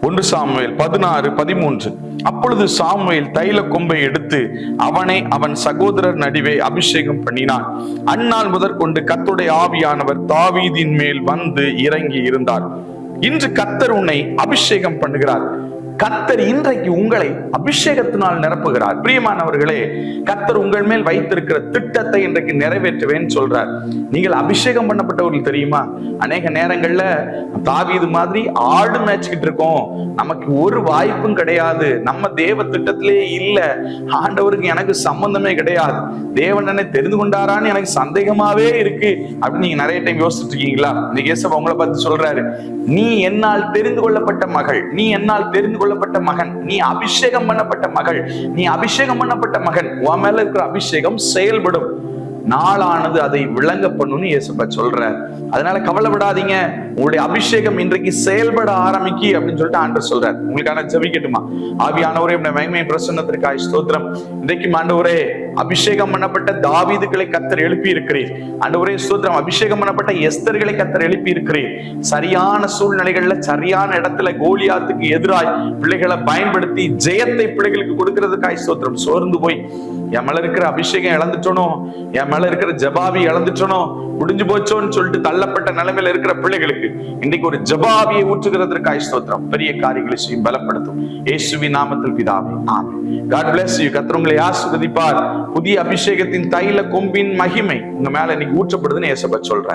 1 Samuel 16:13. அப்பொழுது Samuel தைல கொம்பை எடுத்து அவனை அவன் சகோதரர் நடுவே அபிஷேகம் பண்ணினான். அந்நாள் முதற்கொண்டு கர்த்தருடைய ஆவியானவர் தாவீதின் மேல் வந்து இறங்கி இருந்தார். இன்று கர்த்தர் உன்னை அபிஷேகம் பண்ணுகிறார். கர்த்தர் இன்றைக்கு உங்களை அபிஷேகத்தினால் நிரப்புகிறார். பிரியமானவர்களே, கர்த்தர் உங்கள் மேல் வைத்திருக்கிற திட்டத்தை இன்றைக்கு நிறைவேற்றுவேன்னு சொல்றார். நீங்கள் அபிஷேகம் பண்ணப்பட்டவர்கள் தெரியுமா? அநேக நேரங்கள்ல தாவீது மாதிரி ஆடு மேய்ச்சிக்கிட்டு இருக்கோம், நமக்கு ஒரு வாய்ப்பும் கிடையாது, நம்ம தேவ திட்டத்திலே இல்ல, ஆண்டவருக்கு எனக்கு சம்பந்தமே கிடையாது, தேவன் என்னை தெரிந்து கொண்டாரான்னு எனக்கு சந்தேகமாவே இருக்கு அப்படின்னு நீங்க நிறைய டைம் யோசிச்சுட்டு இருக்கீங்களா? இன்னைக்கு இயேசு உங்களை பார்த்து சொல்றாரு, நீ என்னால் தெரிந்து கொள்ளப்பட்ட மகள், நீ என்னால் தெரிந்து கொள்ளப்பட்ட மகன், நீ அபிஷேகம் பண்ணப்பட்ட மகள், நீ அபிஷேகம் பண்ணப்பட்ட மகன். உன் மேல இருக்கிற அபிஷேகம் செயல்படும், நாளானது அதை விளங்க பண்ணுன்னு இயேசுப்பா சொல்றார். அதனால கவலைப்படாதீங்க, உங்களுடைய அபிஷேகம் இன்றைக்கு செயல்பட ஆரம்பிக்கி அப்படின்னு சொல்லிட்டு ஆண்டவர் சொல்றார். உங்களுக்கான ஜெபிக்கட்டுமா? ஆவியானவரே, மகிமை பிரசன்னத்திற்காக ஸ்தோத்திரம். இன்றைக்கு ஆண்டவரே, அபிஷேகம் பண்ணப்பட்ட தாவீதுகளை கர்த்தர் எழுப்பி இருக்கிறீர். ஆண்டவரே ஸ்தோத்திரம். அபிஷேகம் பண்ணப்பட்ட எஸ்தர்களை கர்த்தர் எழுப்பி இருக்கிறீர். சரியான சூழ்நிலைகள்ல சரியான இடத்துல கோலியாத்துக்கு எதிராய் பிள்ளைகளை பயன்படுத்தி ஜெயத்தை பிள்ளைகளுக்கு கொடுக்கிறதுக்காக ஸ்தோத்திரம். சோர்ந்து போய் என் மேல இருக்கிற அபிஷேகம் இழந்துட்டோனோ, என் மேல இருக்கிற ஜபாவி இழந்துட்டோனோ, முடிஞ்சு போச்சோன்னு சொல்லிட்டு தள்ளப்பட்ட நிலைமையில இருக்கிற பிள்ளைகளுக்கு இன்னைக்கு ஒரு ஜபாவியை ஊற்றுகிறதற்காக ஸ்தோத்திரம். பெரிய காரியங்களை செய்யும், பலப்படுத்தும். இயேசுவின் நாமத்தில் பிதாவே, ஆமென். God bless you. கர்த்தர் உங்களை ஆசீர்வதிப்பார். புதிய அபிஷேகத்தின் தைல கொம்பின் மகிமை உங்க மேல இன்னைக்கு ஊற்றப்படுதுன்னு இயேசுப்பா சொல்றார்.